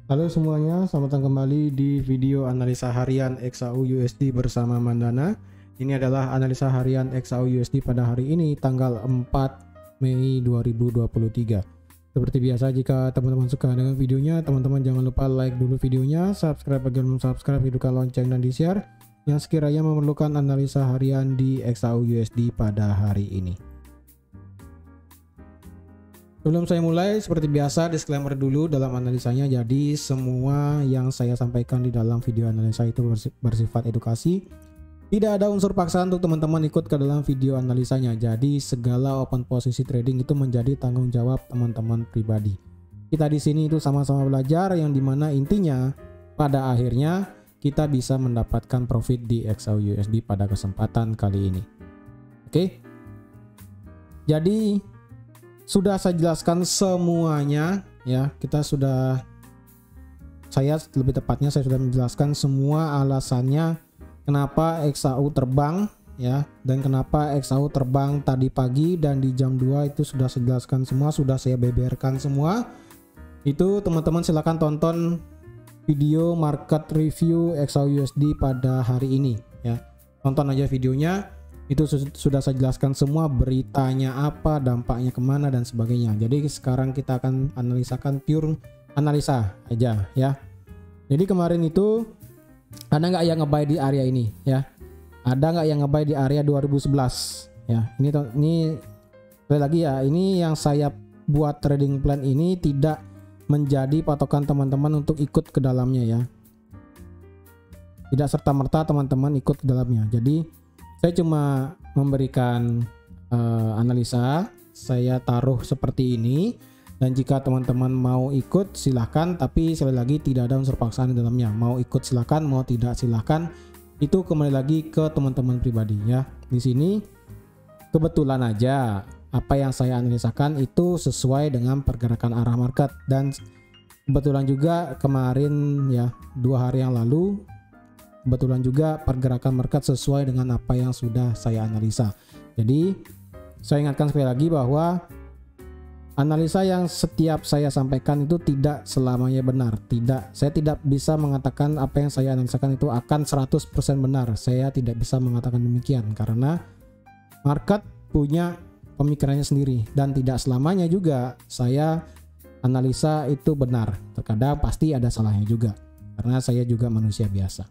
Halo semuanya, selamat datang kembali di video analisa harian XAU USD bersama Mandana. Ini adalah analisa harian XAU USD pada hari ini tanggal 4 Mei 2023. Seperti biasa, jika teman-teman suka dengan videonya, teman-teman jangan lupa like dulu videonya, subscribe bagi yang belum subscribe, hidupkan lonceng dan di-share yang sekiranya memerlukan analisa harian di XAU USD pada hari ini. Sebelum saya mulai, seperti biasa disclaimer dulu dalam analisanya. Jadi semua yang saya sampaikan di dalam video analisa itu bersifat edukasi. Tidak ada unsur paksaan untuk teman-teman ikut ke dalam video analisanya. Jadi segala open posisi trading itu menjadi tanggung jawab teman-teman pribadi. Kita di sini itu sama-sama belajar, yang dimana intinya pada akhirnya kita bisa mendapatkan profit di XAU USD pada kesempatan kali ini. Oke. Jadi sudah saya jelaskan semuanya ya. Saya sudah menjelaskan semua alasannya kenapa XAU terbang ya, dan kenapa XAU terbang tadi pagi dan di jam 2 itu sudah saya jelaskan semua, sudah saya beberkan semua. Itu teman-teman silahkan tonton video market review XAU USD pada hari ini ya. Tonton aja videonya. Itu sudah saya jelaskan semua, beritanya apa, dampaknya kemana dan sebagainya. Jadi sekarang kita akan analisakan pure analisa aja ya. Jadi kemarin itu ada nggak yang ngebuy di area ini ya? Ada nggak yang ngebuy di area 2011 ya? Ini sekali lagi ya, ini yang saya buat trading plan ini tidak menjadi patokan teman-teman untuk ikut ke dalamnya ya. Tidak serta-merta teman-teman ikut ke dalamnya. Jadi saya cuma memberikan analisa, saya taruh seperti ini, dan jika teman-teman mau ikut silahkan, tapi sekali lagi tidak ada unsur paksaan di dalamnya. Mau ikut silahkan, mau tidak silahkan, itu kembali lagi ke teman-teman pribadi ya. Di sini kebetulan aja apa yang saya analisakan itu sesuai dengan pergerakan arah market, dan kebetulan juga kemarin ya, 2 hari yang lalu kebetulan juga pergerakan market sesuai dengan apa yang sudah saya analisa. Jadi saya ingatkan sekali lagi bahwa analisa yang setiap saya sampaikan itu tidak selamanya benar. Saya tidak bisa mengatakan apa yang saya analisakan itu akan 100% benar. Saya tidak bisa mengatakan demikian karena market punya pemikirannya sendiri, dan tidak selamanya juga saya analisa itu benar. Terkadang pasti ada salahnya juga karena saya juga manusia biasa.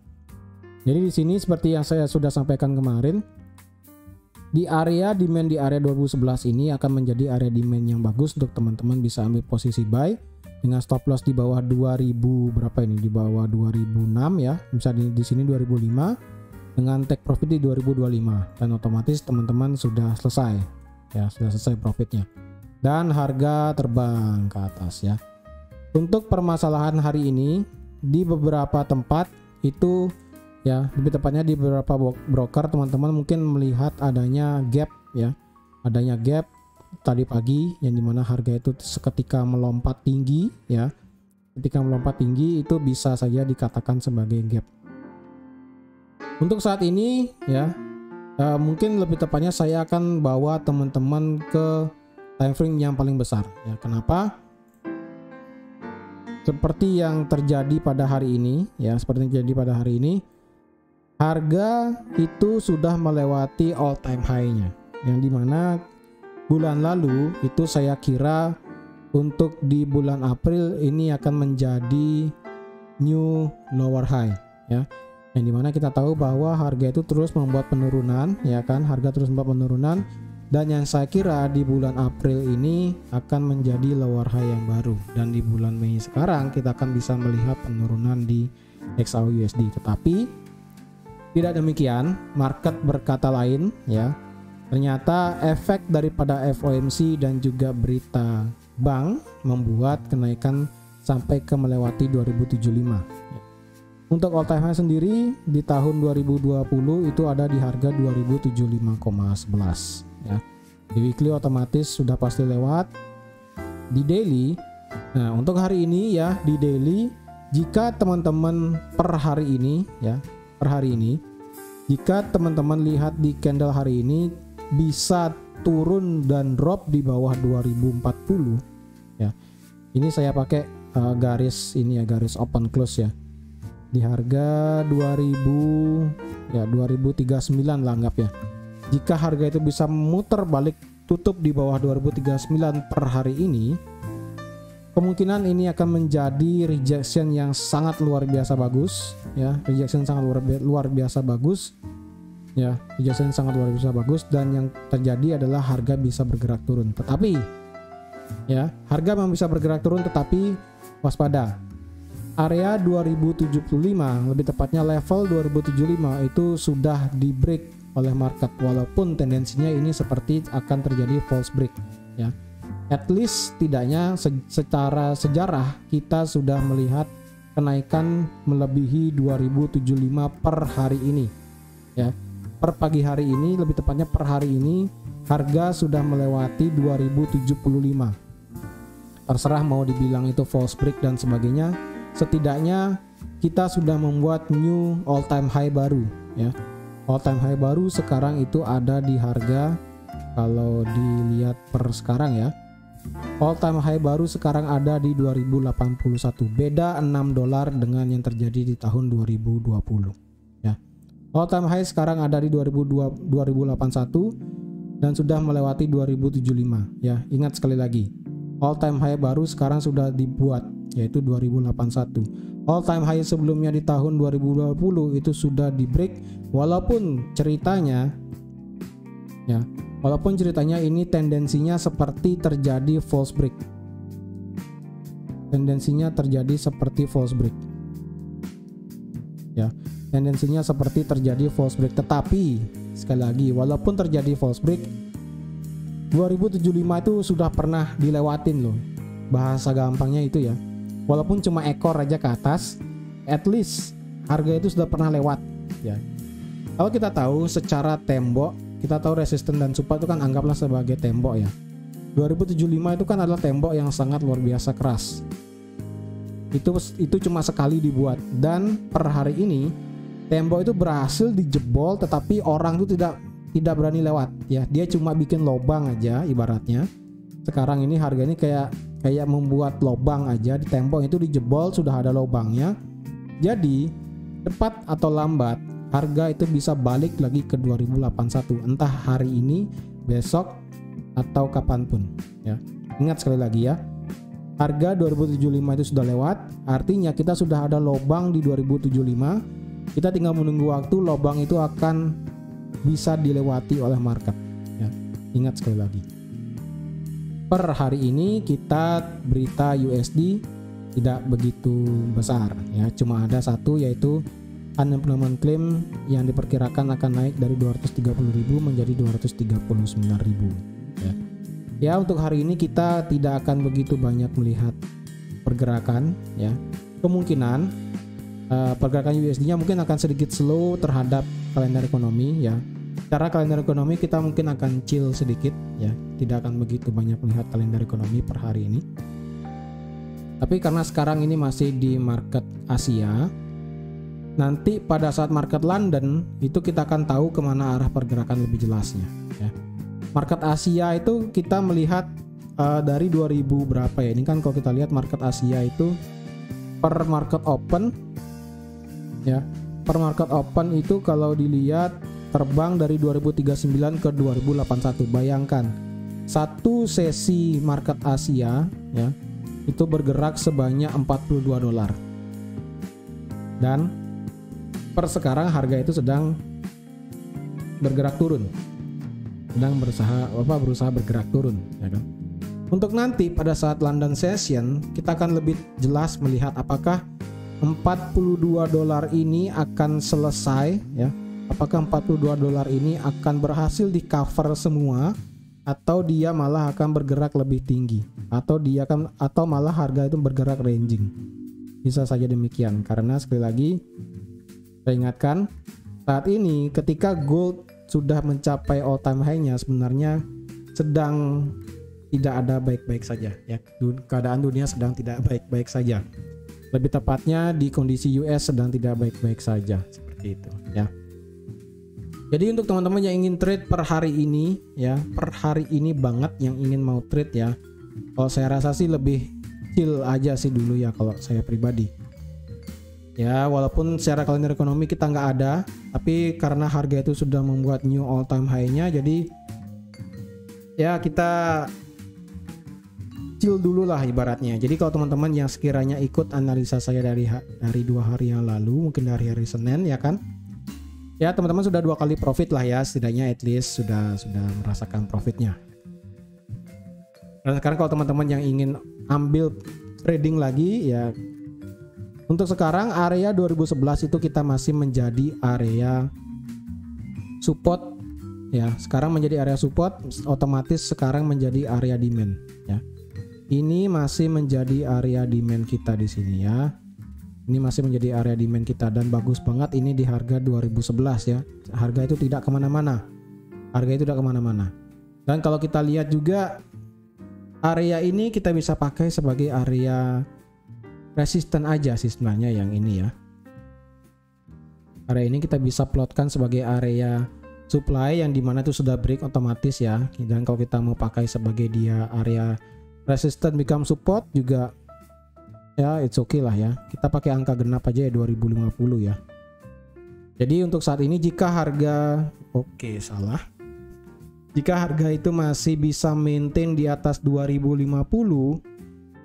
Jadi di sini seperti yang saya sudah sampaikan kemarin, di area demand di area 2011 ini akan menjadi area demand yang bagus untuk teman-teman bisa ambil posisi buy dengan stop loss di bawah 2000 berapa ini, di bawah 2006 ya. Bisa di sini 2005 dengan take profit di 2025, dan otomatis teman-teman sudah selesai ya, sudah selesai profitnya. Dan harga terbang ke atas ya. Untuk permasalahan hari ini di beberapa tempat itu ya, lebih tepatnya di beberapa broker teman-teman mungkin melihat adanya gap ya, adanya gap tadi pagi yang dimana harga itu seketika melompat tinggi ya. Ketika melompat tinggi itu bisa saja dikatakan sebagai gap. Untuk saat ini ya, mungkin lebih tepatnya saya akan bawa teman-teman ke time frame yang paling besar ya. Kenapa? Seperti yang terjadi pada hari ini ya, seperti yang terjadi pada hari ini, harga itu sudah melewati all time high-nya, yang dimana bulan lalu itu saya kira untuk di bulan April ini akan menjadi new lower high ya, yang dimana kita tahu bahwa harga itu terus membuat penurunan ya kan, harga terus membuat penurunan, dan yang saya kira di bulan April ini akan menjadi lower high yang baru, dan di bulan Mei sekarang kita akan bisa melihat penurunan di XAU USD. Tetapi tidak demikian, market berkata lain ya. Ternyata efek daripada FOMC dan juga berita bank membuat kenaikan sampai ke melewati 2075. Untuk all time high sendiri di tahun 2020 itu ada di harga 2075,11 ya. Di weekly otomatis sudah pasti lewat. Di daily, nah untuk hari ini ya, di daily jika teman-teman per hari ini ya, per hari ini, jika teman-teman lihat di candle hari ini bisa turun dan drop di bawah 2040 ya. Ini saya pakai garis ini ya, garis open close ya. Di harga 2039 lah anggap ya. Jika harga itu bisa muter balik tutup di bawah 2039 per hari ini, kemungkinan ini akan menjadi rejection yang sangat luar biasa bagus ya, rejection sangat luar biasa bagus ya, rejection sangat luar biasa bagus, dan yang terjadi adalah harga bisa bergerak turun. Tetapi ya, harga memang bisa bergerak turun, tetapi waspada. Area 2075, lebih tepatnya level 2075 itu sudah di break oleh market, walaupun tendensinya ini seperti akan terjadi false break ya. At least tidaknya secara sejarah kita sudah melihat kenaikan melebihi 2075 per hari ini ya. Per pagi hari ini, lebih tepatnya per hari ini, harga sudah melewati 2075. Terserah mau dibilang itu false break dan sebagainya, setidaknya kita sudah membuat new all time high baru ya. All time high baru sekarang itu ada di harga, kalau dilihat per sekarang ya, all time high baru sekarang ada di 2081. Beda $6 dengan yang terjadi di tahun 2020 ya. All time high sekarang ada di 2081 dan sudah melewati 2075 ya. Ingat sekali lagi, all time high baru sekarang sudah dibuat, yaitu 2081. All time high sebelumnya di tahun 2020 itu sudah di break, walaupun ceritanya ya, walaupun ceritanya ini tendensinya seperti terjadi false break. Tendensinya terjadi seperti false break. Ya, tendensinya seperti terjadi false break, tetapi sekali lagi, walaupun terjadi false break, 2075 itu sudah pernah dilewatin loh. Bahasa gampangnya itu ya. Walaupun cuma ekor aja ke atas, at least harga itu sudah pernah lewat ya. Kalau kita tahu secara tembok, kita tahu resisten dan support itu kan anggaplah sebagai tembok ya. 2075 itu kan adalah tembok yang sangat luar biasa keras. Itu cuma sekali dibuat, dan per hari ini tembok itu berhasil dijebol, tetapi orang itu tidak berani lewat ya. Dia cuma bikin lobang aja ibaratnya. Sekarang ini harga ini kayak membuat lobang aja di tembok itu, dijebol, sudah ada lobangnya. Jadi cepat atau lambat harga itu bisa balik lagi ke 2081, entah hari ini, besok, atau kapanpun ya. Ingat sekali lagi ya, harga 2075 itu sudah lewat, artinya kita sudah ada lobang di 2075. Kita tinggal menunggu waktu lobang itu akan bisa dilewati oleh market ya. Ingat sekali lagi, per hari ini kita berita USD tidak begitu besar ya, cuma ada satu, yaitu unemployment claim yang diperkirakan akan naik dari 230.000 menjadi 239.000 ya. Ya, untuk hari ini kita tidak akan begitu banyak melihat pergerakan ya. Kemungkinan pergerakan USD-nya mungkin akan sedikit slow terhadap kalender ekonomi ya. Secara kalender ekonomi kita mungkin akan chill sedikit ya, tidak akan begitu banyak melihat kalender ekonomi per hari ini. Tapi karena sekarang ini masih di market Asia, nanti pada saat market London itu kita akan tahu kemana arah pergerakan lebih jelasnya ya. Market Asia itu kita melihat dari 2000 berapa ya, ini kan kalau kita lihat market Asia itu per market open ya, per market open itu kalau dilihat terbang dari 2039 ke 2081. Bayangkan satu sesi market Asia ya, itu bergerak sebanyak $42, dan per sekarang harga itu sedang bergerak turun, sedang berusaha bergerak turun ya kan. Untuk nanti pada saat London session kita akan lebih jelas melihat apakah $42 ini akan selesai ya. Apakah $42 ini akan berhasil di cover semua, atau dia malah akan bergerak lebih tinggi, atau malah harga itu bergerak ranging. Bisa saja demikian, karena sekali lagi saya ingatkan, saat ini ketika gold sudah mencapai all time high-nya, sebenarnya sedang tidak ada baik-baik saja ya. Keadaan dunia sedang tidak baik-baik saja. Lebih tepatnya di kondisi US sedang tidak baik-baik saja, seperti itu ya. Jadi untuk teman-teman yang ingin trade per hari ini ya, per hari ini banget yang ingin mau trade ya, kalau saya rasa sih lebih chill aja sih dulu ya kalau saya pribadi. Ya walaupun secara kalender ekonomi kita nggak ada, tapi karena harga itu sudah membuat new all time high-nya, jadi ya kita chill dulu lah ibaratnya. Jadi kalau teman-teman yang sekiranya ikut analisa saya dari 2 hari yang lalu, mungkin dari hari Senin ya kan, ya teman-teman sudah 2 kali profit lah ya, setidaknya at least sudah merasakan profitnya. Dan sekarang kalau teman-teman yang ingin ambil trading lagi ya, untuk sekarang area 2011 itu kita masih menjadi area support ya. Sekarang menjadi area support, otomatis sekarang menjadi area demand ya. Ini masih menjadi area demand kita di sini ya. Ini masih menjadi area demand kita dan bagus banget ini di harga 2011 ya. Harga itu tidak kemana-mana. Harga itu tidak kemana-mana. Dan kalau kita lihat juga area ini kita bisa pakai sebagai area resisten aja sih sebenarnya yang ini ya. Area ini kita bisa plotkan sebagai area supply yang dimana itu sudah break otomatis ya. Dan kalau kita mau pakai sebagai dia area resisten become support juga ya, it's okay lah ya. Kita pakai angka genap aja ya 2050 ya. Jadi untuk saat ini jika harga jika harga itu masih bisa maintain di atas 2050,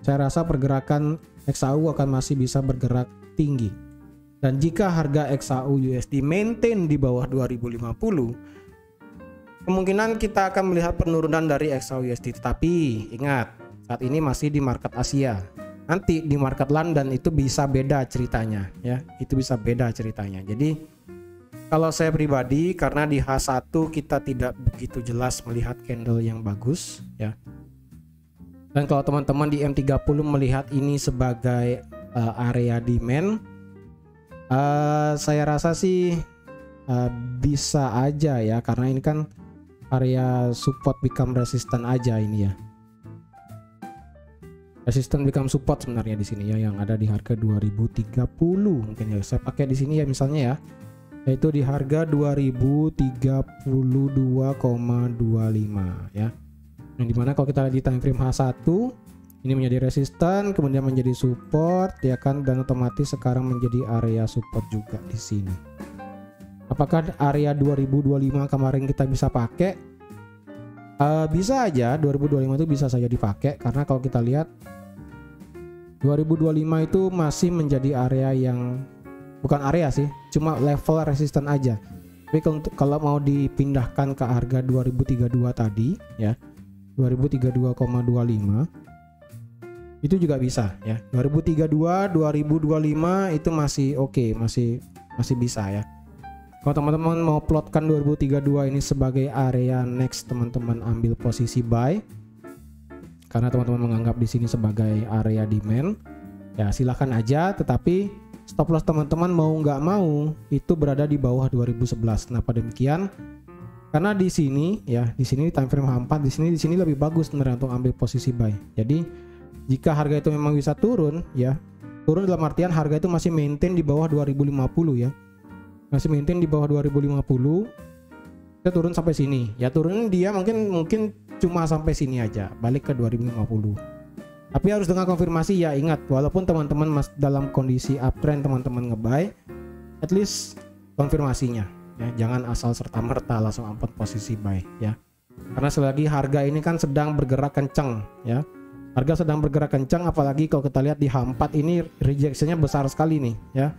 saya rasa pergerakan XAU akan masih bisa bergerak tinggi. Dan jika harga XAU USD maintain di bawah 2050, kemungkinan kita akan melihat penurunan dari XAU USD. Tetapi ingat, saat ini masih di market Asia. Nanti di market London itu bisa beda ceritanya ya. Itu bisa beda ceritanya. Jadi kalau saya pribadi, karena di H1 kita tidak begitu jelas melihat candle yang bagus ya. Dan kalau teman-teman di M30 melihat ini sebagai area demand, saya rasa sih bisa aja ya, karena ini kan area support become resistant aja ini ya. Resistant become support sebenarnya di sini ya, yang ada di harga 2030 mungkin ya. Saya pakai di sini ya misalnya ya, yaitu di harga 2032,25 ya. Yang dimana kalau kita lihat di time frame H1 ini menjadi resisten, kemudian menjadi support ya kan, dan otomatis sekarang menjadi area support juga di sini. Apakah area 2025 kemarin kita bisa pakai? Bisa aja, 2025 itu bisa saja dipakai, karena kalau kita lihat 2025 itu masih menjadi area yang bukan area sih, cuma level resisten aja. Tapi kalau mau dipindahkan ke harga 2032 tadi ya, 2032,25 itu juga bisa ya. 2032, 2025 itu masih oke, masih bisa ya. Kalau teman-teman mau plotkan 2032 ini sebagai area next, teman-teman ambil posisi buy karena teman-teman menganggap di sini sebagai area demand ya, silahkan aja. Tetapi stop loss teman-teman mau nggak mau itu berada di bawah 2011. Kenapa demikian? Karena di sini ya, di sini time frame H4 di sini lebih bagus sebenarnya untuk ambil posisi buy. Jadi jika harga itu memang bisa turun ya, turun dalam artian harga itu masih maintain di bawah 2050 ya. Masih maintain di bawah 2050. Kita turun sampai sini. Ya turun dia mungkin cuma sampai sini aja, balik ke 2050. Tapi harus dengan konfirmasi ya, ingat walaupun teman-teman dalam kondisi uptrend teman-teman ngebuy, at least konfirmasinya. Ya, jangan asal serta-merta langsung ambil posisi buy ya. Karena selagi harga ini kan sedang bergerak kencang ya. Harga sedang bergerak kencang, apalagi kalau kita lihat di H4 ini rejectionnya besar sekali nih ya.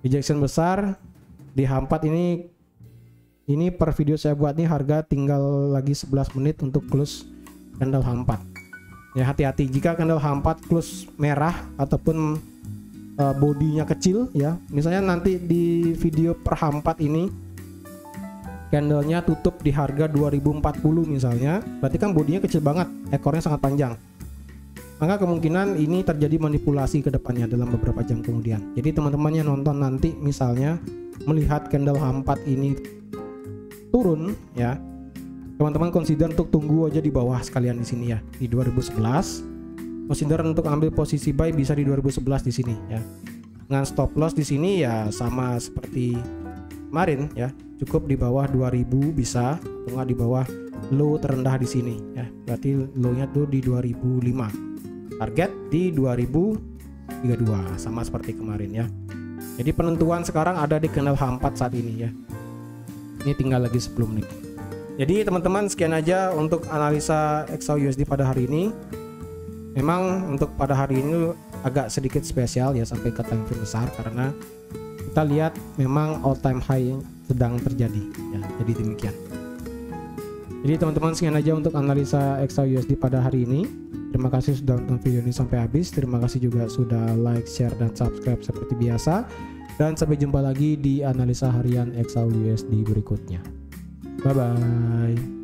Rejection besar di H4 ini per video saya buat nih, harga tinggal lagi 11 menit untuk close candle H4. Ya hati-hati jika candle H4 close merah ataupun bodinya kecil ya. Misalnya nanti di video per H4 ini candlenya tutup di harga 2040 misalnya, berarti kan bodinya kecil banget, ekornya sangat panjang. Maka kemungkinan ini terjadi manipulasi ke depannya dalam beberapa jam kemudian. Jadi teman-teman yang nonton nanti misalnya melihat candle H4 ini turun ya, teman-teman consider untuk tunggu aja di bawah sekalian di sini ya, di 2011. Consider untuk ambil posisi buy bisa di 2011 di sini ya. Dengan stop loss di sini ya sama seperti kemarin ya, cukup di bawah 2000 bisa, atau nggak di bawah low terendah di sini ya. Berarti low-nya tuh di 2005. target di 2032 sama seperti kemarin ya. Jadi penentuan sekarang ada di candle H4 saat ini ya. Ini tinggal lagi 10 menit. Jadi teman-teman, sekian aja untuk analisa XAU USD pada hari ini. Memang untuk pada hari ini agak sedikit spesial ya sampai ke time frame besar, karena kita lihat memang all time high sedang terjadi ya. Jadi demikian. Jadi teman-teman, sekian aja untuk analisa XAU USD pada hari ini. Terima kasih sudah nonton video ini sampai habis. Terima kasih juga sudah like, share, dan subscribe seperti biasa. Dan sampai jumpa lagi di analisa harian XAU USD berikutnya. Bye bye.